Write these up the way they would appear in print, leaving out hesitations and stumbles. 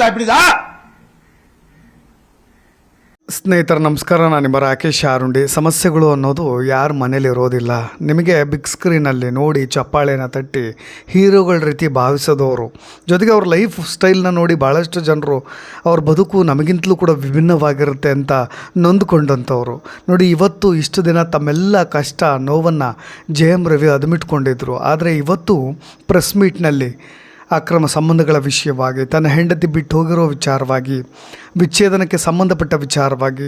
ಆಗ್ಬಿಟ್ಟಿದಾ? ಸ್ನೇಹಿತರ ನಮಸ್ಕಾರ, ನಾನು ನಿಮ್ಮ ರಾಕೇಶ್ ಆರುಂಡಿ. ಸಮಸ್ಯೆಗಳು ಅನ್ನೋದು ಯಾರ ಮನೇಲಿ ಇರೋದಿಲ್ಲ. ನಿಮಗೆ ಬಿಗ್ ಸ್ಕ್ರೀನಲ್ಲಿ ನೋಡಿ ಚಪ್ಪಾಳೆನ ತಟ್ಟಿ ಹೀರೋಗಳ ರೀತಿ ಭಾವಿಸೋದವರು, ಜೊತೆಗೆ ಅವ್ರ ಲೈಫ್ ಸ್ಟೈಲ್ನ ನೋಡಿ ಭಾಳಷ್ಟು ಜನರು ಅವ್ರ ಬದುಕು ನಮಗಿಂತಲೂ ಕೂಡ ವಿಭಿನ್ನವಾಗಿರುತ್ತೆ ಅಂತ ನೊಂದ್ಕೊಂಡಂಥವ್ರು. ನೋಡಿ, ಇವತ್ತು ಇಷ್ಟು ದಿನ ತಮ್ಮೆಲ್ಲ ಕಷ್ಟ ನೋವನ್ನು ಜಯಂ ರವಿ ಅದುಮಿಟ್ಕೊಂಡಿದ್ರು. ಆದರೆ ಇವತ್ತು ಪ್ರೆಸ್ ಮೀಟ್ನಲ್ಲಿ ಅಕ್ರಮ ಸಂಬಂಧಗಳ ವಿಷಯವಾಗಿ, ತನ್ನ ಹೆಂಡತಿ ಬಿಟ್ಟು ಹೋಗಿರೋ ವಿಚಾರವಾಗಿ, ವಿಚ್ಛೇದನಕ್ಕೆ ಸಂಬಂಧಪಟ್ಟ ವಿಚಾರವಾಗಿ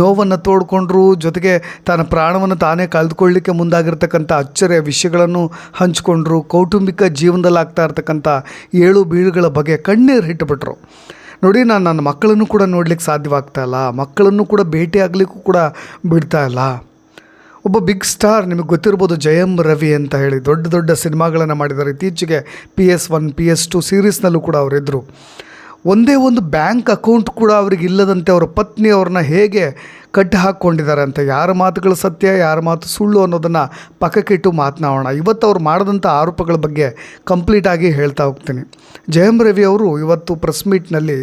ನೋವನ್ನು ತೋಡ್ಕೊಂಡ್ರು. ಜೊತೆಗೆ ತನ್ನ ಪ್ರಾಣವನ್ನು ತಾನೇ ಕಳೆದುಕೊಳ್ಳಲಿಕ್ಕೆ ಮುಂದಾಗಿರ್ತಕ್ಕಂಥ ಅಚ್ಚರಿಯ ವಿಷಯಗಳನ್ನು ಹಂಚಿಕೊಂಡ್ರು. ಕೌಟುಂಬಿಕ ಜೀವನದಲ್ಲಿ ಆಗ್ತಾ ಇರ್ತಕ್ಕಂಥ ಏಳು ಬೀಳುಗಳ ಬಗ್ಗೆ ಕಣ್ಣೀರು ಇಟ್ಟುಬಿಟ್ರು. ನೋಡಿ, ನಾನು ನನ್ನ ಮಕ್ಕಳನ್ನು ಕೂಡ ನೋಡಲಿಕ್ಕೆ ಸಾಧ್ಯವಾಗ್ತಾ ಇಲ್ಲ, ಮಕ್ಕಳನ್ನು ಕೂಡ ಭೇಟಿ ಆಗಲಿಕ್ಕೂ ಕೂಡ ಬಿಡ್ತಾ ಇಲ್ಲ. ಒಬ್ಬ ಬಿಗ್ ಸ್ಟಾರ್, ನಿಮಗೆ ಗೊತ್ತಿರ್ಬೋದು, ಜಯಂ ರವಿ ಅಂತ ಹೇಳಿ ದೊಡ್ಡ ದೊಡ್ಡ ಸಿನಿಮಾಗಳನ್ನು ಮಾಡಿದ್ದಾರೆ. ಇತ್ತೀಚೆಗೆ PS1 PS2 ಸೀರೀಸ್ನಲ್ಲೂ ಕೂಡ ಅವರಿದ್ದರು. ಒಂದೇ ಒಂದು ಬ್ಯಾಂಕ್ ಅಕೌಂಟ್ ಕೂಡ ಅವ್ರಿಗೆ ಇಲ್ಲದಂತೆ ಅವರ ಪತ್ನಿ ಅವ್ರನ್ನ ಹೇಗೆ ಕಟ್ಟಿ ಹಾಕ್ಕೊಂಡಿದ್ದಾರೆ ಅಂತ, ಯಾರ ಮಾತುಗಳು ಸತ್ಯ ಯಾರ ಮಾತು ಸುಳ್ಳು ಅನ್ನೋದನ್ನು ಪಕ್ಕಕ್ಕಿಟ್ಟು ಮಾತನಾಡೋಣ. ಇವತ್ತು ಅವ್ರು ಮಾಡಿದಂಥ ಆರೋಪಗಳ ಬಗ್ಗೆ ಕಂಪ್ಲೀಟಾಗಿ ಹೇಳ್ತಾ ಹೋಗ್ತೀನಿ. ಜಯಂ ರವಿ ಅವರು ಇವತ್ತು ಪ್ರೆಸ್ ಮೀಟ್ನಲ್ಲಿ,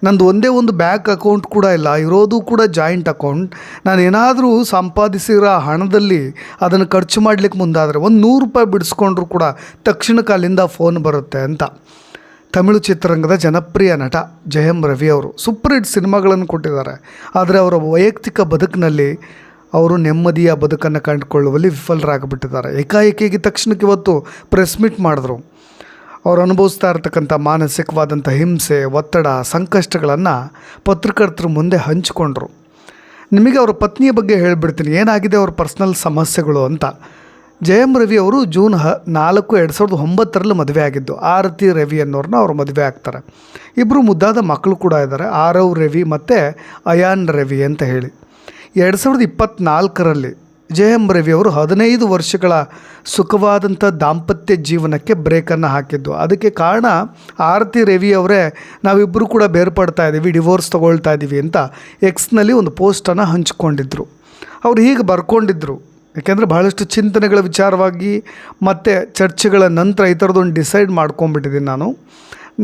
ನಂದು ಒಂದೇ ಒಂದು ಬ್ಯಾಂಕ್ ಅಕೌಂಟ್ ಕೂಡ ಇಲ್ಲ, ಇರೋದು ಕೂಡ ಜಾಯಿಂಟ್ ಅಕೌಂಟ್, ನಾನು ಏನಾದರೂ ಸಂಪಾದಿಸಿರೋ ಹಣದಲ್ಲಿ ಅದನ್ನು ಖರ್ಚು ಮಾಡಲಿಕ್ಕೆ ಮುಂದಾದರೆ ₹100 ಬಿಡಿಸ್ಕೊಂಡ್ರೂ ಕೂಡ ತಕ್ಷಣಕ್ಕೆ ಅಲ್ಲಿಂದ ಫೋನ್ ಬರುತ್ತೆ ಅಂತ. ತಮಿಳು ಚಿತ್ರರಂಗದ ಜನಪ್ರಿಯ ನಟ ಜಯಂ ರವಿ ಅವರು ಸೂಪರ್ ಹಿಟ್ ಸಿನಿಮಾಗಳನ್ನು ಕೊಟ್ಟಿದ್ದಾರೆ. ಆದರೆ ಅವರ ವೈಯಕ್ತಿಕ ಬದುಕಿನಲ್ಲಿ ಅವರು ನೆಮ್ಮದಿಯ ಬದುಕನ್ನು ಕಂಡುಕೊಳ್ಳುವಲ್ಲಿ ವಿಫಲರಾಗಿಬಿಟ್ಟಿದ್ದಾರೆ. ಏಕಾಏಕಿಯಾಗಿ ತಕ್ಷಣಕ್ಕೆ ಇವತ್ತು ಪ್ರೆಸ್ ಮೀಟ್ ಮಾಡಿದ್ರು. ಅವರು ಅನುಭವಿಸ್ತಾ ಇರ್ತಕ್ಕಂಥ ಮಾನಸಿಕವಾದಂಥ ಹಿಂಸೆ, ಒತ್ತಡ, ಸಂಕಷ್ಟಗಳನ್ನು ಪತ್ರಕರ್ತರ ಮುಂದೆ ಹಂಚಿಕೊಂಡ್ರು. ನಿಮಗೆ ಅವರ ಪತ್ನಿಯ ಬಗ್ಗೆ ಹೇಳಿಬಿಡ್ತೀನಿ, ಏನಾಗಿದೆ ಅವ್ರ ಪರ್ಸ್ನಲ್ ಸಮಸ್ಯೆಗಳು ಅಂತ. ಜಯಂ ರವಿ ಅವರು ಜೂನ್ 4, 2009 ಮದುವೆ ಆಗಿದ್ದು. ಆರತಿ ರವಿ ಅನ್ನೋರನ್ನ ಅವರು ಮದುವೆ ಆಗ್ತಾರೆ. ಇಬ್ಬರು ಮುದ್ದಾದ ಮಕ್ಕಳು ಕೂಡ ಇದ್ದಾರೆ, ಆರವ್ ರವಿ ಮತ್ತು ಅಯಾನ್ ರವಿ ಅಂತ ಹೇಳಿ. 2024 ಜಯಂ ರವಿ ಅವರು 15 ವರ್ಷಗಳ ಸುಖವಾದಂಥ ದಾಂಪತ್ಯ ಜೀವನಕ್ಕೆ ಬ್ರೇಕನ್ನು ಹಾಕಿದ್ದು. ಅದಕ್ಕೆ ಕಾರಣ ಆರತಿ ರವಿ ಅವರೇ, ನಾವಿಬ್ಬರು ಕೂಡ ಬೇರ್ಪಡ್ತಾ ಇದ್ದೀವಿ, ಡಿವೋರ್ಸ್ ತೊಗೊಳ್ತಾ ಇದ್ದೀವಿ ಅಂತ ಎಕ್ಸ್ನಲ್ಲಿ ಒಂದು ಪೋಸ್ಟನ್ನು ಹಂಚಿಕೊಂಡಿದ್ದರು. ಅವರು ಹೀಗೆ ಬರ್ಕೊಂಡಿದ್ದರು. ಯಾಕೆಂದರೆ ಭಾಳಷ್ಟು ಚಿಂತನೆಗಳ ವಿಚಾರವಾಗಿ ಮತ್ತು ಚರ್ಚೆಗಳ ನಂತರ ಈ ಥರದೊಂದು ಡಿಸೈಡ್ ಮಾಡ್ಕೊಂಬಿಟ್ಟಿದ್ದೀನಿ ನಾನು.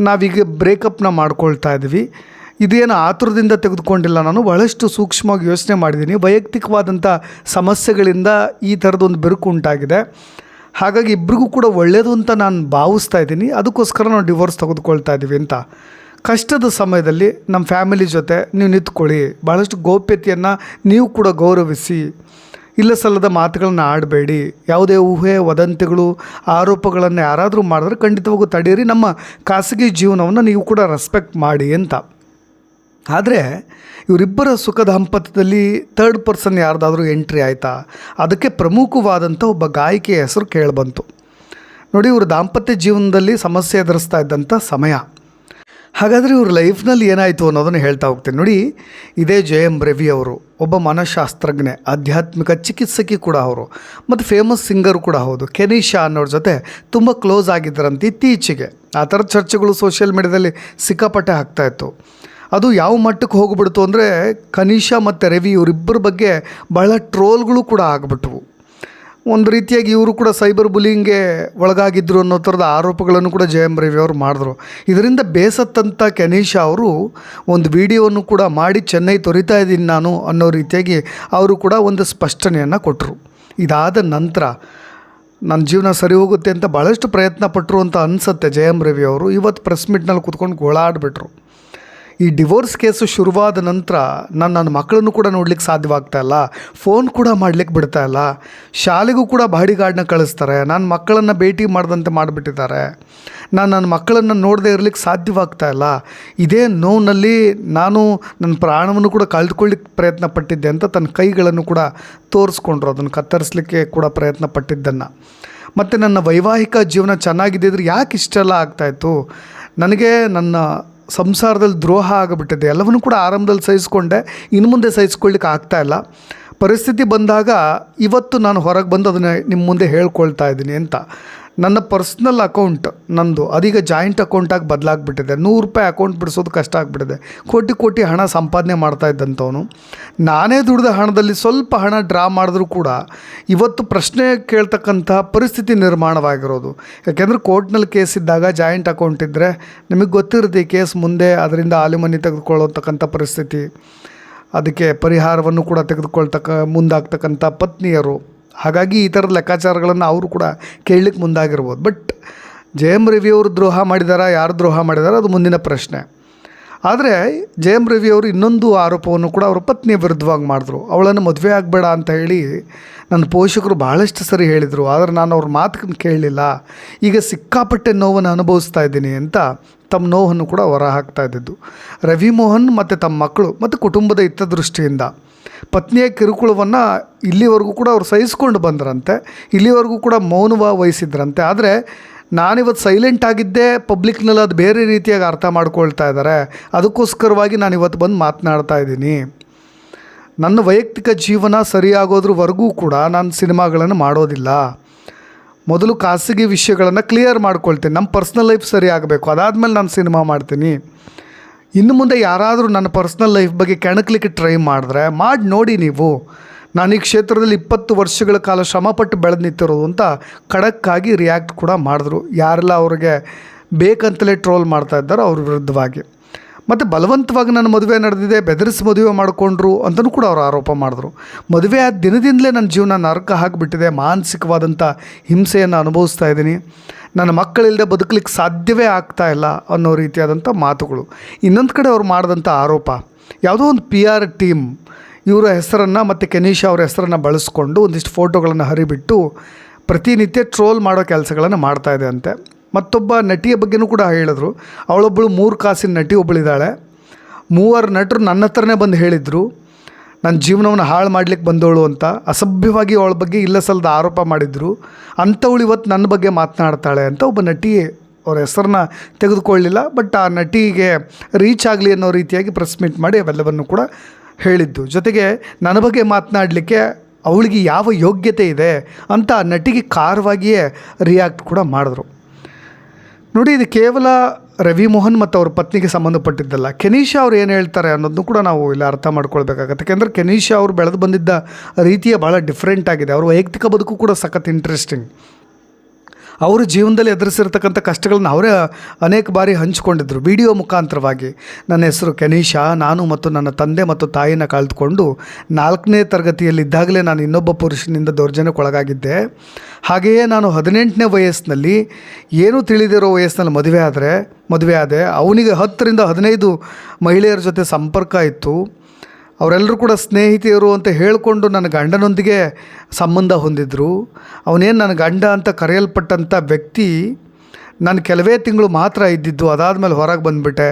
ನಾವೀಗ ಬ್ರೇಕಪ್ನ ಮಾಡ್ಕೊಳ್ತಾ ಇದ್ದೀವಿ. ಇದೇನು ಆತುರದಿಂದ ತೆಗೆದುಕೊಂಡಿಲ್ಲ, ನಾನು ಭಾಳಷ್ಟು ಸೂಕ್ಷ್ಮವಾಗಿ ಯೋಚನೆ ಮಾಡಿದ್ದೀನಿ. ವೈಯಕ್ತಿಕವಾದಂಥ ಸಮಸ್ಯೆಗಳಿಂದ ಈ ಥರದೊಂದು ಬಿರುಕು ಉಂಟಾಗಿದೆ. ಹಾಗಾಗಿ ಇಬ್ಬರಿಗೂ ಕೂಡ ಒಳ್ಳೆಯದು ಅಂತ ನಾನು ಭಾವಿಸ್ತಾ ಇದ್ದೀನಿ. ಅದಕ್ಕೋಸ್ಕರ ನಾವು ಡಿವೋರ್ಸ್ ತೆಗೆದುಕೊಳ್ತಾ ಇದ್ದೀವಿ ಅಂತ. ಕಷ್ಟದ ಸಮಯದಲ್ಲಿ ನಮ್ಮ ಫ್ಯಾಮಿಲಿ ಜೊತೆ ನೀವು ನಿಂತ್ಕೊಳ್ಳಿ, ಭಾಳಷ್ಟು ಗೌಪ್ಯತೆಯನ್ನು ನೀವು ಕೂಡ ಗೌರವಿಸಿ, ಇಲ್ಲ ಸಲ್ಲದ ಮಾತುಗಳನ್ನು ಆಡಬೇಡಿ, ಯಾವುದೇ ಊಹೆ ವದಂತಿಗಳು ಆರೋಪಗಳನ್ನು ಯಾರಾದರೂ ಮಾಡಿದ್ರೆ ಖಂಡಿತವಾಗೂ ತಡೆಯಿರಿ, ನಮ್ಮ ಖಾಸಗಿ ಜೀವನವನ್ನು ನೀವು ಕೂಡ ರೆಸ್ಪೆಕ್ಟ್ ಮಾಡಿ ಅಂತ. ಆದರೆ ಇವರಿಬ್ಬರ ಸುಖ ದಾಂಪತ್ಯದಲ್ಲಿ ಥರ್ಡ್ ಪರ್ಸನ್ ಯಾರ್ದಾದ್ರೂ ಎಂಟ್ರಿ ಆಯಿತಾ? ಅದಕ್ಕೆ ಪ್ರಮುಖವಾದಂಥ ಒಬ್ಬ ಗಾಯಕಿಯ ಹೆಸರು ಕೇಳಿಬಂತು. ನೋಡಿ, ಇವರು ದಾಂಪತ್ಯ ಜೀವನದಲ್ಲಿ ಸಮಸ್ಯೆ ಎದುರಿಸ್ತಾ ಇದ್ದಂಥ ಸಮಯ. ಹಾಗಾದರೆ ಇವ್ರ ಲೈಫ್ನಲ್ಲಿ ಏನಾಯಿತು ಅನ್ನೋದನ್ನು ಹೇಳ್ತಾ ಹೋಗ್ತೀನಿ. ನೋಡಿ, ಇದೇ ಜಯಂ ರವಿ ಅವರು ಒಬ್ಬ ಮನಃಶಾಸ್ತ್ರಜ್ಞೆ, ಆಧ್ಯಾತ್ಮಿಕ ಚಿಕಿತ್ಸಕಿ ಕೂಡ ಅವರು, ಮತ್ತು ಫೇಮಸ್ ಸಿಂಗರ್ ಕೂಡ ಹೌದು. ಕೆನಿಷಾ ಅನ್ನೋರ ಜೊತೆ ತುಂಬ ಕ್ಲೋಸ್ ಆಗಿದ್ದರಂತೆ. ಇತ್ತೀಚೆಗೆ ಆ ಥರದ ಚರ್ಚೆಗಳು ಸೋಷಿಯಲ್ ಮೀಡ್ಯಾದಲ್ಲಿ ಸಿಕ್ಕಾಪಟ್ಟೆ ಆಗ್ತಾಯಿತ್ತು. ಅದು ಯಾವ ಮಟ್ಟಕ್ಕೆ ಹೋಗ್ಬಿಡ್ತು ಅಂದರೆ, ಕನಿಷಾ ಮತ್ತು ರವಿ ಇವರಿಬ್ಬರ ಬಗ್ಗೆ ಭಾಳ ಟ್ರೋಲ್ಗಳು ಕೂಡ ಆಗಿಬಿಟ್ವು. ಒಂದು ರೀತಿಯಾಗಿ ಇವರು ಕೂಡ ಸೈಬರ್ ಬುಲಿಂಗ್ಗೆ ಒಳಗಾಗಿದ್ದರು ಅನ್ನೋ ಥರದ ಆರೋಪಗಳನ್ನು ಕೂಡ ಜಯಂ ರವಿ ಅವರು ಮಾಡಿದ್ರು. ಇದರಿಂದ ಬೇಸತ್ತಂಥ ಕೆನಿಷಾ ಅವರು ಒಂದು ವಿಡಿಯೋವನ್ನು ಕೂಡ ಮಾಡಿ ಚೆನ್ನೈ ತೊರಿತಾ ಇದ್ದೀನಿ ನಾನು ಅನ್ನೋ ರೀತಿಯಾಗಿ ಅವರು ಕೂಡ ಒಂದು ಸ್ಪಷ್ಟನೆಯನ್ನು ಕೊಟ್ಟರು. ಇದಾದ ನಂತರ ನನ್ನ ಜೀವನ ಸರಿ ಹೋಗುತ್ತೆ ಅಂತ ಭಾಳಷ್ಟು ಪ್ರಯತ್ನ ಪಟ್ಟರು ಅಂತ ಅನಿಸುತ್ತೆ ಜಯಂ ರವಿ ಅವರು. ಇವತ್ತು ಪ್ರೆಸ್ ಮೀಟ್ನಲ್ಲಿ ಕೂತ್ಕೊಂಡು ಗೋಳಾಡಿಬಿಟ್ರು. ಈ ಡಿವೋರ್ಸ್ ಕೇಸು ಶುರುವಾದ ನಂತರ ನನ್ನ ಮಕ್ಕಳನ್ನು ಕೂಡ ನೋಡ್ಲಿಕ್ಕೆ ಸಾಧ್ಯವಾಗ್ತಾ ಇಲ್ಲ, ಫೋನ್ ಕೂಡ ಮಾಡಲಿಕ್ಕೆ ಬಿಡ್ತಾ ಇಲ್ಲ, ಶಾಲೆಗೂ ಕೂಡ ಬಾಡಿಗಾರ್ಡ್ನ ಕಳಿಸ್ತಾರೆ, ನನ್ನ ಮಕ್ಕಳನ್ನು ಭೇಟಿ ಮಾಡಿದಂತೆ ಮಾಡಿಬಿಟ್ಟಿದ್ದಾರೆ, ನನ್ನ ಮಕ್ಕಳನ್ನು ನೋಡದೆ ಇರಲಿಕ್ಕೆ ಸಾಧ್ಯವಾಗ್ತಾ ಇಲ್ಲ. ಇದೇ ನೋವಿನಲ್ಲಿ ನಾನು ನನ್ನ ಪ್ರಾಣವನ್ನು ಕೂಡ ಕಳೆದುಕೊಳ್ಳಿಕ್ಕೆ ಪ್ರಯತ್ನ ಪಟ್ಟಿದ್ದೆ ಅಂತ ತನ್ನ ಕೈಗಳನ್ನು ಕೂಡ ತೋರಿಸ್ಕೊಂಡ್ರು, ಅದನ್ನು ಕತ್ತರಿಸಲಿಕ್ಕೆ ಕೂಡ ಪ್ರಯತ್ನ ಪಟ್ಟಿದ್ದನ್ನು. ಮತ್ತು ನನ್ನ ವೈವಾಹಿಕ ಜೀವನ ಚೆನ್ನಾಗಿದ್ದಿದ್ರೆ ಯಾಕೆ ಇಷ್ಟೆಲ್ಲ ಆಗ್ತಾಯಿತ್ತು, ನನಗೆ ನನ್ನ ಸಂಸಾರದಲ್ಲಿ ದ್ರೋಹ ಆಗಿಬಿಟ್ಟಿದೆ, ಎಲ್ಲವನ್ನೂ ಕೂಡ ಆರಂಭದಲ್ಲಿ ಸಹಿಸ್ಕೊಂಡೆ, ಇನ್ನು ಮುಂದೆ ಸಹಿಸ್ಕೊಳ್ಳಿಕ್ಕೆ ಆಗ್ತಾಯಿಲ್ಲ. ಪರಿಸ್ಥಿತಿ ಬಂದಾಗ ಇವತ್ತು ನಾನು ಹೊರಗೆ ಬಂದು ಅದನ್ನು ನಿಮ್ಮ ಮುಂದೆ ಹೇಳ್ಕೊಳ್ತಾ ಇದ್ದೀನಿ ಅಂತ. ನನ್ನ ಪರ್ಸ್ನಲ್ ಅಕೌಂಟ್ ನಂದು ಅದೀಗ ಜಾಯಿಂಟ್ ಅಕೌಂಟಾಗಿ ಬದಲಾಗ್ಬಿಟ್ಟಿದೆ. 100 ರೂಪಾಯಿ ಅಕೌಂಟ್ ಬಿಡಿಸೋದು ಕಷ್ಟ ಆಗಿಬಿಟ್ಟಿದೆ. ಕೋಟಿ ಕೋಟಿ ಹಣ ಸಂಪಾದನೆ ಮಾಡ್ತಾ ಇದ್ದಂಥವನು ನಾನೇ ದುಡಿದ ಹಣದಲ್ಲಿ ಸ್ವಲ್ಪ ಹಣ ಡ್ರಾ ಮಾಡಿದ್ರೂ ಕೂಡ ಇವತ್ತು ಪ್ರಶ್ನೆ ಕೇಳ್ತಕ್ಕಂಥ ಪರಿಸ್ಥಿತಿ ನಿರ್ಮಾಣವಾಗಿರೋದು. ಯಾಕೆಂದರೆ ಕೋರ್ಟ್ನಲ್ಲಿ ಕೇಸ್ ಇದ್ದಾಗ ಜಾಯಿಂಟ್ ಅಕೌಂಟ್ ಇದ್ದರೆ ನಿಮಗೆ ಗೊತ್ತಿರುತ್ತೆ ಈ ಕೇಸ್ ಮುಂದೆ ಅದರಿಂದ ಆಲಿಮನಿ ತೆಗೆದುಕೊಳ್ಳತಕ್ಕಂಥ ಪರಿಸ್ಥಿತಿ, ಅದಕ್ಕೆ ಪರಿಹಾರವನ್ನು ಕೂಡ ಮುಂದಾಗ್ತಕ್ಕಂಥ ಪತ್ನಿಯರು. ಹಾಗಾಗಿ ಈ ಥರದ ಲೆಕ್ಕಾಚಾರಗಳನ್ನು ಅವರು ಕೂಡ ಕೇಳಲಿಕ್ಕೆ ಮುಂದಾಗಿರ್ಬೋದು. ಬಟ್ ಜಯಮ್ ರವಿ ಅವರು ದ್ರೋಹ ಮಾಡಿದಾರಾ, ಯಾರು ದ್ರೋಹ ಮಾಡಿದಾರ ಅದು ಮುಂದಿನ ಪ್ರಶ್ನೆ. ಆದರೆ ಜಯಮ್ ರವಿ ಅವರು ಇನ್ನೊಂದು ಆರೋಪವನ್ನು ಕೂಡ ಅವರ ಪತ್ನಿಯ ವಿರುದ್ಧವಾಗಿ ಮಾಡಿದ್ರು. ಅವಳನ್ನು ಮದುವೆ ಆಗಬೇಡ ಅಂತ ಹೇಳಿ ನನ್ನ ಪೋಷಕರು ಭಾಳಷ್ಟು ಸರಿ ಹೇಳಿದರು, ಆದರೆ ನಾನು ಅವ್ರ ಮಾತನ್ನು ಕೇಳಲಿಲ್ಲ. ಈಗ ಸಿಕ್ಕಾಪಟ್ಟೆ ನೋವನ್ನು ಅನುಭವಿಸ್ತಾ ಇದ್ದೀನಿ ಅಂತ ತಮ್ಮ ನೋವನ್ನು ಕೂಡ ಹೊರ ಹಾಕ್ತಾ ಇದ್ದಿದ್ದು. ರವಿ ಮೋಹನ್ ಮತ್ತು ತಮ್ಮ ಮಕ್ಕಳು ಮತ್ತು ಕುಟುಂಬದ ಹಿತದೃಷ್ಟಿಯಿಂದ ಪತ್ನಿಯ ಕಿರುಕುಳವನ್ನು ಇಲ್ಲಿವರೆಗೂ ಕೂಡ ಅವ್ರು ಸಹಿಸ್ಕೊಂಡು ಬಂದ್ರಂತೆ, ಇಲ್ಲಿವರೆಗೂ ಕೂಡ ಮೌನವ ವಹಿಸಿದ್ರಂತೆ. ಆದರೆ ನಾನಿವತ್ತು ಸೈಲೆಂಟ್ ಆಗಿದ್ದೇ ಪಬ್ಲಿಕ್ನಲ್ಲಿ ಅದು ಬೇರೆ ರೀತಿಯಾಗಿ ಅರ್ಥ ಮಾಡ್ಕೊಳ್ತಾ ಇದ್ದಾರೆ. ಅದಕ್ಕೋಸ್ಕರವಾಗಿ ನಾನಿವತ್ತು ಬಂದು ಮಾತನಾಡ್ತಾ ಇದ್ದೀನಿ. ನನ್ನ ವೈಯಕ್ತಿಕ ಜೀವನ ಸರಿಯಾಗೋದ್ರವರೆಗೂ ಕೂಡ ನಾನು ಸಿನಿಮಾಗಳನ್ನು ಮಾಡೋದಿಲ್ಲ. ಮೊದಲು ಖಾಸಗಿ ವಿಷಯಗಳನ್ನು ಕ್ಲಿಯರ್ ಮಾಡ್ಕೊಳ್ತೀನಿ, ನಮ್ಮ ಪರ್ಸ್ನಲ್ ಲೈಫ್ ಸರಿ ಆಗಬೇಕು, ಅದಾದಮೇಲೆ ನಾನು ಸಿನಿಮಾ ಮಾಡ್ತೀನಿ. ಇನ್ನು ಮುಂದೆ ಯಾರಾದರೂ ನನ್ನ ಪರ್ಸ್ನಲ್ ಲೈಫ್ ಬಗ್ಗೆ ಕೆಣಕಲಿಕ್ಕೆ ಟ್ರೈ ಮಾಡಿದ್ರೆ ಮಾಡಿ ನೋಡಿ ನೀವು, ನಾನು ಈ ಕ್ಷೇತ್ರದಲ್ಲಿ 20 ವರ್ಷಗಳ ಕಾಲ ಶ್ರಮಪಟ್ಟು ಬೆಳೆದು ನಿಂತಿರೋದು ಅಂತ ಖಡಕ್ಕಾಗಿ ರಿಯಾಕ್ಟ್ ಕೂಡ ಮಾಡಿದ್ರು. ಯಾರೆಲ್ಲ ಅವ್ರಿಗೆ ಬೇಕಂತಲೇ ಟ್ರೋಲ್ ಮಾಡ್ತಾ ಇದ್ದಾರೋ ಅವ್ರ ವಿರುದ್ಧವಾಗಿ. ಮತ್ತು ಬಲವಂತವಾಗಿ ನನ್ನ ಮದುವೆ ನಡೆದಿದೆ, ಬೆದರಿಸಿ ಮದುವೆ ಮಾಡಿಕೊಂಡ್ರು ಅಂತಲೂ ಕೂಡ ಅವರು ಆರೋಪ ಮಾಡಿದ್ರು. ಮದುವೆ ಆದ ದಿನದಿಂದಲೇ ನನ್ನ ಜೀವನ ನರಕ ಆಗಿಬಿಟ್ಟಿದೆ, ಮಾನಸಿಕವಾದಂಥ ಹಿಂಸೆಯನ್ನು ಅನುಭವಿಸ್ತಾ ಇದ್ದೀನಿ, ನನ್ನ ಮಕ್ಕಳಿಲ್ಲದೆ ಬದುಕಲಿಕ್ಕೆ ಸಾಧ್ಯವೇ ಆಗ್ತಾ ಇಲ್ಲ ಅನ್ನೋ ರೀತಿಯಾದಂಥ ಮಾತುಗಳು. ಇನ್ನೊಂದು ಕಡೆ ಅವ್ರು ಮಾಡಿದಂಥ ಆರೋಪ, ಯಾವುದೋ ಒಂದು PR ಟೀಮ್ ಇವರ ಹೆಸರನ್ನು ಮತ್ತು ಕೆನೀಶಾ ಅವರ ಹೆಸರನ್ನು ಬಳಸ್ಕೊಂಡು ಒಂದಿಷ್ಟು ಫೋಟೋಗಳನ್ನು ಹರಿಬಿಟ್ಟು ಪ್ರತಿನಿತ್ಯ ಟ್ರೋಲ್ ಮಾಡೋ ಕೆಲಸಗಳನ್ನು ಮಾಡ್ತಾಯಿದೆ ಅಂತೆ. ಮತ್ತೊಬ್ಬ ನಟಿಯ ಬಗ್ಗೆನೂ ಕೂಡ ಹೇಳಿದ್ರು. ಅವಳೊಬ್ಬಳು 3 ಕಾಸಿನ ನಟಿ ಒಬ್ಬಳಿದ್ದಾಳೆ. 3 ನಟರು ನನ್ನ ಹತ್ರನೇ ಬಂದು ಹೇಳಿದರು ನನ್ನ ಜೀವನವನ್ನು ಹಾಳು ಮಾಡಲಿಕ್ಕೆ ಬಂದವಳು ಅಂತ. ಅಸಭ್ಯವಾಗಿ ಅವಳ ಬಗ್ಗೆ ಇಲ್ಲ ಸಲ್ಲದ ಆರೋಪ ಮಾಡಿದರು. ಅಂಥವಳು ಇವತ್ತು ನನ್ನ ಬಗ್ಗೆ ಮಾತನಾಡ್ತಾಳೆ ಅಂತ ಒಬ್ಬ ನಟಿ ಅವ್ರ ಹೆಸರನ್ನ ತೆಗೆದುಕೊಳ್ಳಲಿಲ್ಲ, ಬಟ್ ಆ ನಟಿಗೆ ರೀಚ್ ಆಗಲಿ ಅನ್ನೋ ರೀತಿಯಾಗಿ ಪ್ರೆಸ್ ಮೀಟ್ ಮಾಡಿ ಅವೆಲ್ಲವನ್ನು ಕೂಡ ಹೇಳಿದ್ದು. ಜೊತೆಗೆ ನನ್ನ ಬಗ್ಗೆ ಮಾತನಾಡಲಿಕ್ಕೆ ಅವಳಿಗೆ ಯಾವ ಯೋಗ್ಯತೆ ಇದೆ ಅಂತ ಆ ನಟಿಗೆ ಖಾರವಾಗಿಯೇ ರಿಯಾಕ್ಟ್ ಕೂಡ ಮಾಡಿದ್ರು. ನೋಡಿ, ಇದು ಕೇವಲ ರವಿ ಮೋಹನ್ ಮತ್ತು ಅವ್ರ ಪತ್ನಿಗೆ ಸಂಬಂಧಪಟ್ಟಿದ್ದಲ್ಲ. ಕೆನೀಶಾ ಅವ್ರು ಏನು ಹೇಳ್ತಾರೆ ಅನ್ನೋದನ್ನು ಕೂಡ ನಾವು ಇಲ್ಲಿ ಅರ್ಥ ಮಾಡ್ಕೊಳ್ಬೇಕಾಗತ್ತೆ. ಯಾಕೆಂದರೆ ಕೆನೀಶಾ ಅವರು ಬೆಳೆದು ಬಂದಿದ್ದ ರೀತಿಯ ಭಾಳ ಡಿಫ್ರೆಂಟ್ ಆಗಿದೆ. ಅವ್ರ ವೈಯಕ್ತಿಕ ಬದುಕು ಕೂಡ ಸಖತ್ ಇಂಟ್ರೆಸ್ಟಿಂಗ್. ಅವರ ಜೀವನದಲ್ಲಿ ಎದುರಿಸಿರ್ತಕ್ಕಂಥ ಕಷ್ಟಗಳನ್ನ ಅವರೇ ಅನೇಕ ಬಾರಿ ಹಂಚಿಕೊಂಡಿದ್ದರು ವಿಡಿಯೋ ಮುಖಾಂತರವಾಗಿ. ನನ್ನ ಹೆಸರು ಕೆನೀಶಾ, ನಾನು ಮತ್ತು ನನ್ನ ತಂದೆ ಮತ್ತು ತಾಯಿನ ಕಳೆದುಕೊಂಡು 4ನೇ ತರಗತಿಯಲ್ಲಿದ್ದಾಗಲೇ ನಾನು ಇನ್ನೊಬ್ಬ ಪುರುಷನಿಂದ ದೌರ್ಜನ್ಯಕ್ಕೊಳಗಾಗಿದ್ದೆ. ಹಾಗೆಯೇ ನಾನು 18ನೇ ವಯಸ್ಸಿನಲ್ಲಿ ಏನೂ ತಿಳಿದಿರೋ ವಯಸ್ಸಿನಲ್ಲಿ ಮದುವೆ ಆದೆ. ಅವನಿಗೆ 10 ರಿಂದ 15 ಮಹಿಳೆಯರ ಜೊತೆ ಸಂಪರ್ಕ ಇತ್ತು. ಅವರೆಲ್ಲರೂ ಕೂಡ ಸ್ನೇಹಿತೆಯರು ಅಂತ ಹೇಳಿಕೊಂಡು ನನ್ನ ಗಂಡನೊಂದಿಗೆ ಸಂಬಂಧ ಹೊಂದಿದ್ರು. ಅವನೇನು ನನ್ನ ಗಂಡ ಅಂತ ಕರೆಯಲ್ಪಟ್ಟಂಥ ವ್ಯಕ್ತಿ ನಾನು ಕೆಲವೇ ತಿಂಗಳು ಮಾತ್ರ ಇದ್ದಿದ್ದು. ಅದಾದಮೇಲೆ ಹೊರಗೆ ಬಂದುಬಿಟ್ಟೆ.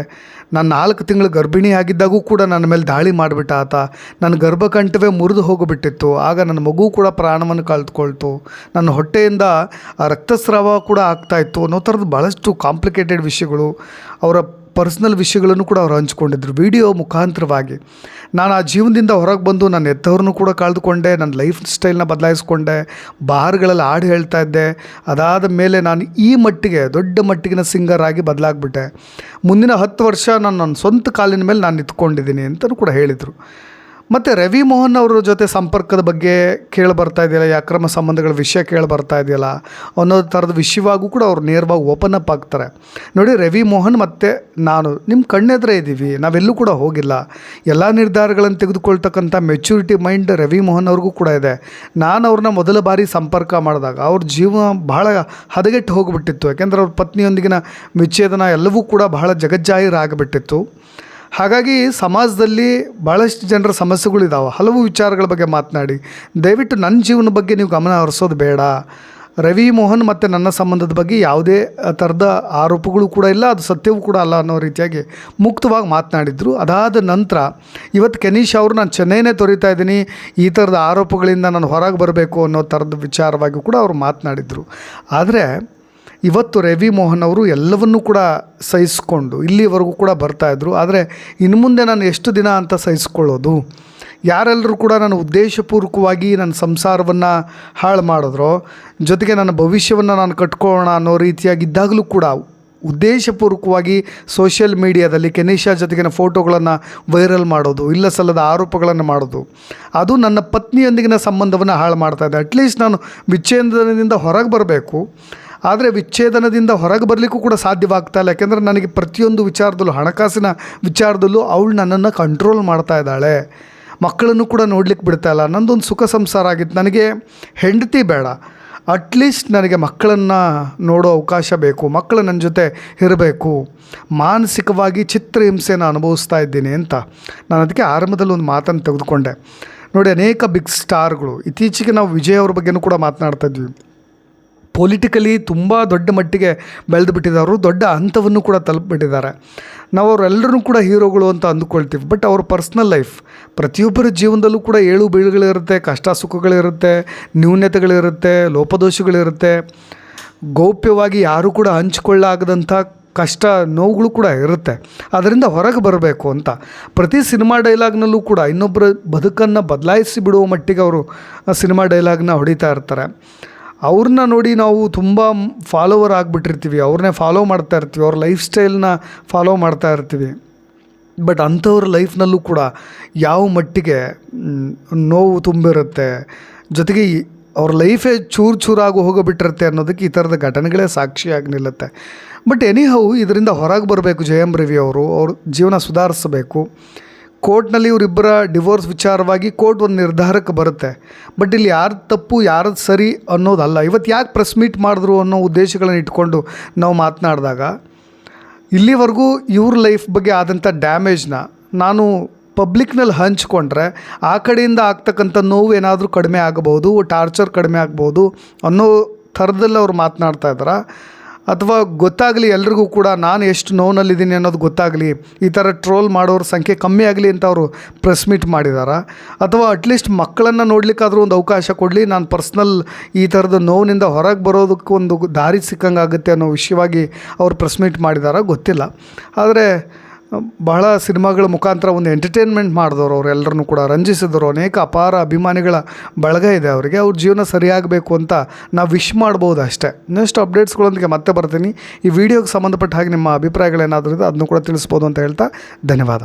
ನಾನು 4 ತಿಂಗಳು ಗರ್ಭಿಣಿ ಆಗಿದ್ದಾಗೂ ಕೂಡ ನನ್ನ ಮೇಲೆ ದಾಳಿ ಮಾಡಿಬಿಟ್ಟ ಆತ. ನನ್ನ ಗರ್ಭಕಂಠವೇ ಮುರಿದು ಹೋಗಿಬಿಟ್ಟಿತ್ತು. ಆಗ ನನ್ನ ಮಗು ಕೂಡ ಪ್ರಾಣವನ್ನು ಕಳೆದುಕೊಳ್ತು. ನನ್ನ ಹೊಟ್ಟೆಯಿಂದ ರಕ್ತಸ್ರಾವ ಕೂಡ ಆಗ್ತಾಯಿತ್ತು ಅನ್ನೋ ಥರದ್ದು ಭಾಳಷ್ಟು ಕಾಂಪ್ಲಿಕೇಟೆಡ್ ವಿಷಯಗಳು, ಅವರ ಪರ್ಸ್ನಲ್ ವಿಷಯಗಳನ್ನು ಕೂಡ ಅವ್ರು ಹಂಚ್ಕೊಂಡಿದ್ರು ವಿಡಿಯೋ ಮುಖಾಂತರವಾಗಿ. ನಾನು ಆ ಜೀವನದಿಂದ ಹೊರಗೆ ಬಂದು ನನ್ನ ಹೆತ್ತವ್ರನ್ನೂ ಕೂಡ ಕಳೆದುಕೊಂಡೆ, ನನ್ನ ಲೈಫ್ ಸ್ಟೈಲ್ನ ಬದಲಾಯಿಸ್ಕೊಂಡೆ, ಬಾರ್ಗಳಲ್ಲಿ ಹಾಡು ಹೇಳ್ತಾ ಇದ್ದೆ. ಅದಾದ ಮೇಲೆ ನಾನು ಈ ಮಟ್ಟಿಗೆ ದೊಡ್ಡ ಮಟ್ಟಿಗಿನ ಸಿಂಗರ್ ಆಗಿ ಬದಲಾಗ್ಬಿಟ್ಟೆ. ಮುಂದಿನ 10 ವರ್ಷ ನಾನು ನನ್ನ ಸ್ವಂತ ಕಾಲಿನ ಮೇಲೆ ನಾನು ನಿಂತ್ಕೊಂಡಿದ್ದೀನಿ ಅಂತಲೂ ಕೂಡ ಹೇಳಿದರು. ಮತ್ತು ರವಿ ಮೋಹನ್ ಅವರ ಜೊತೆ ಸಂಪರ್ಕದ ಬಗ್ಗೆ ಕೇಳಿಬರ್ತಾ ಇದೆಯಲ್ಲ, ಈ ಅಕ್ರಮ ಸಂಬಂಧಗಳ ವಿಷಯ ಕೇಳಿಬರ್ತಾ ಇದೆಯಲ್ಲ ಅನ್ನೋ ಥರದ ವಿಷಯವಾಗೂ ಕೂಡ ಅವ್ರು ನೇರವಾಗಿ ಓಪನ್ ಅಪ್ ಆಗ್ತಾರೆ. ನೋಡಿ, ರವಿ ಮೋಹನ್ ಮತ್ತು ನಾನು ನಿಮ್ಮ ಕಣ್ಣೆದುರೇ ಇದ್ದೀವಿ, ನಾವೆಲ್ಲೂ ಕೂಡ ಹೋಗಿಲ್ಲ. ಎಲ್ಲ ನಿರ್ಧಾರಗಳನ್ನು ತೆಗೆದುಕೊಳ್ತಕ್ಕಂಥ ಮೆಚ್ಯೂರಿಟಿ ಮೈಂಡ್ ರವಿ ಮೋಹನ್ ಅವ್ರಿಗೂ ಕೂಡ ಇದೆ. ನಾನು ಅವ್ರನ್ನ ಮೊದಲ ಬಾರಿ ಸಂಪರ್ಕ ಮಾಡಿದಾಗ ಅವ್ರ ಜೀವನ ಬಹಳ ಹದಗೆಟ್ಟು ಹೋಗಿಬಿಟ್ಟಿತ್ತು. ಯಾಕೆಂದರೆ ಅವ್ರ ಪತ್ನಿಯೊಂದಿಗಿನ ವಿಚ್ಛೇದನ ಎಲ್ಲವೂ ಕೂಡ ಬಹಳ ಜಗಜ್ಜಾಹಿರಾಗಿಬಿಟ್ಟಿತ್ತು. ಹಾಗಾಗಿ ಸಮಾಜದಲ್ಲಿ ಭಾಳಷ್ಟು ಜನರ ಸಮಸ್ಯೆಗಳಿದ್ದಾವೆ. ಹಲವು ವಿಚಾರಗಳ ಬಗ್ಗೆ ಮಾತನಾಡಿ ದಯವಿಟ್ಟು ನನ್ನ ಜೀವನದ ಬಗ್ಗೆ ನೀವು ಗಮನ ಹರಿಸೋದು ಬೇಡ. ರವಿ ಮೋಹನ್ ಮತ್ತು ನನ್ನ ಸಂಬಂಧದ ಬಗ್ಗೆ ಯಾವುದೇ ಥರದ ಆರೋಪಗಳು ಕೂಡ ಇಲ್ಲ, ಅದು ಸತ್ಯವೂ ಕೂಡ ಅಲ್ಲ ಅನ್ನೋ ರೀತಿಯಾಗಿ ಮುಕ್ತವಾಗಿ ಮಾತನಾಡಿದರು. ಅದಾದ ನಂತರ ಇವತ್ತು ಕೆನೀಶಾ ಅವರು ನಾನು ಚೆನ್ನೈನೇ ತೊರಿತಾ ಇದ್ದೀನಿ, ಈ ಥರದ ಆರೋಪಗಳಿಂದ ನಾನು ಹೊರಗೆ ಬರಬೇಕು ಅನ್ನೋ ಥರದ ವಿಚಾರವಾಗಿ ಕೂಡ ಅವರು ಮಾತನಾಡಿದರು. ಆದರೆ ಇವತ್ತು ರವಿ ಮೋಹನ್ ಅವರು ಎಲ್ಲವನ್ನೂ ಕೂಡ ಸಹಿಸ್ಕೊಂಡು ಇಲ್ಲಿವರೆಗೂ ಕೂಡ ಬರ್ತಾಯಿದ್ರು. ಆದರೆ ಇನ್ನು ಮುಂದೆ ನಾನು ಎಷ್ಟು ದಿನ ಅಂತ ಸಹಿಸ್ಕೊಳ್ಳೋದು? ಯಾರೆಲ್ಲರೂ ಕೂಡ ನಾನು ಉದ್ದೇಶಪೂರ್ವಕವಾಗಿ ನನ್ನ ಸಂಸಾರವನ್ನು ಹಾಳು ಮಾಡಿದ್ರೋ, ಜೊತೆಗೆ ನನ್ನ ಭವಿಷ್ಯವನ್ನು ನಾನು ಕಟ್ಕೊಳ್ಳೋಣ ಅನ್ನೋ ರೀತಿಯಾಗಿದ್ದಾಗಲೂ ಕೂಡ ಉದ್ದೇಶಪೂರ್ವಕವಾಗಿ ಸೋಷಿಯಲ್ ಮೀಡಿಯಾದಲ್ಲಿ ಕೆನಿಷಾ ಜೊತೆಗಿನ ಫೋಟೋಗಳನ್ನು ವೈರಲ್ ಮಾಡೋದು, ಇಲ್ಲ ಸಲ್ಲದ ಆರೋಪಗಳನ್ನು ಮಾಡೋದು, ಅದು ನನ್ನ ಪತ್ನಿಯೊಂದಿಗಿನ ಸಂಬಂಧವನ್ನು ಹಾಳು ಮಾಡ್ತಾಯಿದೆ. ಅಟ್ಲೀಸ್ಟ್ ನಾನು ವಿಚ್ಛೇದನದಿಂದ ಹೊರಗೆ ಬರಬೇಕು, ಆದರೆ ವಿಚ್ಛೇದನದಿಂದ ಹೊರಗೆ ಬರಲಿಕ್ಕೂ ಕೂಡ ಸಾಧ್ಯವಾಗ್ತಾ ಇಲ್ಲ. ಯಾಕೆಂದರೆ ನನಗೆ ಪ್ರತಿಯೊಂದು ವಿಚಾರದಲ್ಲೂ, ಹಣಕಾಸಿನ ವಿಚಾರದಲ್ಲೂ ಅವಳು ನನ್ನನ್ನು ಕಂಟ್ರೋಲ್ ಮಾಡ್ತಾ ಇದ್ದಾಳೆ. ಮಕ್ಕಳನ್ನು ಕೂಡ ನೋಡ್ಲಿಕ್ಕೆ ಬಿಡ್ತಾ ಇಲ್ಲ. ನನ್ನದೊಂದು ಸುಖ ಸಂಸಾರ ಆಗಿತ್ತು, ನನಗೆ ಹೆಂಡತಿ ಬೇಡ, ಅಟ್ಲೀಸ್ಟ್ ನನಗೆ ಮಕ್ಕಳನ್ನು ನೋಡೋ ಅವಕಾಶ ಬೇಕು, ಮಕ್ಕಳು ನನ್ನ ಜೊತೆ ಇರಬೇಕು, ಮಾನಸಿಕವಾಗಿ ಚಿತ್ರಹಿಂಸೆಯನ್ನು ಅನುಭವಿಸ್ತಾ ಇದ್ದೀನಿ ಅಂತ ನಾನು ಅದಕ್ಕೆ ಆರಂಭದಲ್ಲಿ ಒಂದು ಮಾತನ್ನು ತೆಗೆದುಕೊಂಡೆ. ನೋಡಿ, ಅನೇಕ ಬಿಗ್ ಸ್ಟಾರ್ಗಳು, ಇತ್ತೀಚೆಗೆ ನಾವು ವಿಜಯ್ ಅವ್ರ ಬಗ್ಗೆನೂ ಕೂಡ ಮಾತನಾಡ್ತಾ ಇದ್ವಿ, ಪೊಲಿಟಿಕಲಿ ತುಂಬ ದೊಡ್ಡ ಮಟ್ಟಿಗೆ ಬೆಳೆದು ಬಿಟ್ಟಿದ್ದಾರೆ, ದೊಡ್ಡ ಹಂತವನ್ನು ಕೂಡ ತಲುಪಿಬಿಟ್ಟಿದ್ದಾರೆ. ನಾವು ಅವರೆಲ್ಲರೂ ಕೂಡ ಹೀರೋಗಳು ಅಂತ ಅಂದುಕೊಳ್ತೀವಿ. ಬಟ್ ಅವ್ರ ಪರ್ಸ್ನಲ್ ಲೈಫ್, ಪ್ರತಿಯೊಬ್ಬರ ಜೀವನದಲ್ಲೂ ಕೂಡ ಏಳು ಬೀಳುಗಳಿರುತ್ತೆ, ಕಷ್ಟ ಸುಖಗಳಿರುತ್ತೆ, ನ್ಯೂನತೆಗಳಿರುತ್ತೆ, ಲೋಪದೋಷಗಳಿರುತ್ತೆ, ಗೌಪ್ಯವಾಗಿ ಯಾರೂ ಕೂಡ ಹಂಚಿಕೊಳ್ಳಾಗದಂಥ ಕಷ್ಟ ನೋವುಗಳು ಕೂಡ ಇರುತ್ತೆ. ಅದರಿಂದ ಹೊರಗೆ ಬರಬೇಕು ಅಂತ ಪ್ರತಿ ಸಿನಿಮಾ ಡೈಲಾಗ್ನಲ್ಲೂ ಕೂಡ ಇನ್ನೊಬ್ಬರ ಬದುಕನ್ನು ಬದಲಾಯಿಸಿ ಬಿಡುವ ಮಟ್ಟಿಗೆ ಅವರು ಸಿನಿಮಾ ಡೈಲಾಗ್ನ ಹೊಡಿತಾ ಇರ್ತಾರೆ. ಅವ್ರನ್ನ ನೋಡಿ ನಾವು ತುಂಬ ಫಾಲೋವರ್ ಆಗಿಬಿಟ್ಟಿರ್ತೀವಿ, ಅವ್ರನ್ನೇ ಫಾಲೋ ಮಾಡ್ತಾ ಇರ್ತೀವಿ, ಅವ್ರ ಲೈಫ್ ಸ್ಟೈಲ್ನ ಫಾಲೋ ಮಾಡ್ತಾ ಇರ್ತೀವಿ. ಬಟ್ ಅಂಥವ್ರ ಲೈಫ್ನಲ್ಲೂ ಕೂಡ ಯಾವ ಮಟ್ಟಿಗೆ ನೋವು ತುಂಬಿರುತ್ತೆ, ಜೊತೆಗೆ ಅವ್ರ ಲೈಫೇ ಚೂರಾಗಿ ಹೋಗಿಬಿಟ್ಟಿರುತ್ತೆ ಅನ್ನೋದಕ್ಕೆ ಈ ಥರದ ಘಟನೆಗಳೇ ಸಾಕ್ಷಿಯಾಗಿ ನಿಲ್ಲುತ್ತೆ. ಬಟ್ ಎನಿಹೌ ಇದರಿಂದ ಹೊರಗೆ ಬರಬೇಕು ಜಯಂ ರವಿ ಅವರು, ಅವ್ರ ಜೀವನ ಸುಧಾರಿಸಬೇಕು. ಕೋರ್ಟ್ನಲ್ಲಿ ಇವರಿಬ್ಬರ ಡಿವೋರ್ಸ್ ವಿಚಾರವಾಗಿ ಕೋರ್ಟ್ ಒಂದು ನಿರ್ಧಾರಕ್ಕೆ ಬರುತ್ತೆ. ಬಟ್ ಇಲ್ಲಿ ಯಾರು ತಪ್ಪು ಯಾರದು ಸರಿ ಅನ್ನೋದಲ್ಲ. ಇವತ್ತು ಯಾಕೆ ಪ್ರೆಸ್ ಮೀಟ್ ಮಾಡಿದ್ರು ಅನ್ನೋ ಉದ್ದೇಶಗಳನ್ನು ಇಟ್ಕೊಂಡು ನಾವು ಮಾತನಾಡಿದಾಗ, ಇಲ್ಲಿವರೆಗೂ ಇವ್ರ ಲೈಫ್ ಬಗ್ಗೆ ಆದಂಥ ಡ್ಯಾಮೇಜ್ನ ನಾನು ಪಬ್ಲಿಕ್ನಲ್ಲಿ ಹಂಚ್ಕೊಂಡ್ರೆ ಆ ಕಡೆಯಿಂದ ಆಗ್ತಕ್ಕಂಥ ನೋವು ಏನಾದರೂ ಕಡಿಮೆ ಆಗಬಹುದು, ಟಾರ್ಚರ್ ಕಡಿಮೆ ಆಗ್ಬೋದು ಅನ್ನೋ ಥರದಲ್ಲಿ ಅವ್ರು ಮಾತನಾಡ್ತಾ ಇದ್ದಾರೆ. ಅಥವಾ ಗೊತ್ತಾಗಲಿ ಎಲ್ರಿಗೂ ಕೂಡ ನಾನು ಎಷ್ಟು ನೋವಿನಲ್ಲಿದ್ದೀನಿ ಅನ್ನೋದು ಗೊತ್ತಾಗಲಿ, ಈ ಥರ ಟ್ರೋಲ್ ಮಾಡೋರ ಸಂಖ್ಯೆ ಕಮ್ಮಿ ಆಗಲಿ ಅಂತ ಅವರು ಪ್ರೆಸ್ ಮೀಟ್ ಮಾಡಿದ್ದಾರೆ. ಅಥವಾ ಅಟ್ಲೀಸ್ಟ್ ಮಕ್ಕಳನ್ನು ನೋಡಲಿಕ್ಕಾದರೂ ಒಂದು ಅವಕಾಶ ಕೊಡಲಿ, ನಾನು ಪರ್ಸ್ನಲ್ ಈ ಥರದ ನೋವಿನಿಂದ ಹೊರಗೆ ಬರೋದಕ್ಕೆ ಒಂದು ದಾರಿ ಸಿಕ್ಕಂಗಾಗುತ್ತೆ ಅನ್ನೋ ವಿಷಯವಾಗಿ ಅವರು ಪ್ರೆಸ್ ಮೀಟ್ ಮಾಡಿದ್ದಾರೆ, ಗೊತ್ತಿಲ್ಲ. ಆದರೆ ಬಹಳ ಸಿನಿಮಾಗಳ ಮುಖಾಂತರ ಒಂದು ಎಂಟರ್ಟೈನ್ಮೆಂಟ್ ಮಾಡಿದವರು ಅವರೆಲ್ಲರನ್ನೂ ಕೂಡ ರಂಜಿಸಿದರು. ಅನೇಕ ಅಪಾರ ಅಭಿಮಾನಿಗಳ ಬಳಗ ಇದೆ ಅವರಿಗೆ. ಅವ್ರ ಜೀವನ ಸರಿಯಾಗಬೇಕು ಅಂತ ನಾವು ವಿಶ್ ಮಾಡ್ಬೋದು ಅಷ್ಟೇ. ನೆಕ್ಸ್ಟ್ ಅಪ್ಡೇಟ್ಸ್ಗಳೊಂದಿಗೆ ಮತ್ತೆ ಬರ್ತೀನಿ. ಈ ವಿಡಿಯೋಗೆ ಸಂಬಂಧಪಟ್ಟ ಹಾಗೆ ನಿಮ್ಮ ಅಭಿಪ್ರಾಯಗಳೇನಾದರೂ ಇದೆ ಅದನ್ನು ಕೂಡ ತಿಳಿಸ್ಬೋದು ಅಂತ ಹೇಳ್ತಾ ಧನ್ಯವಾದ.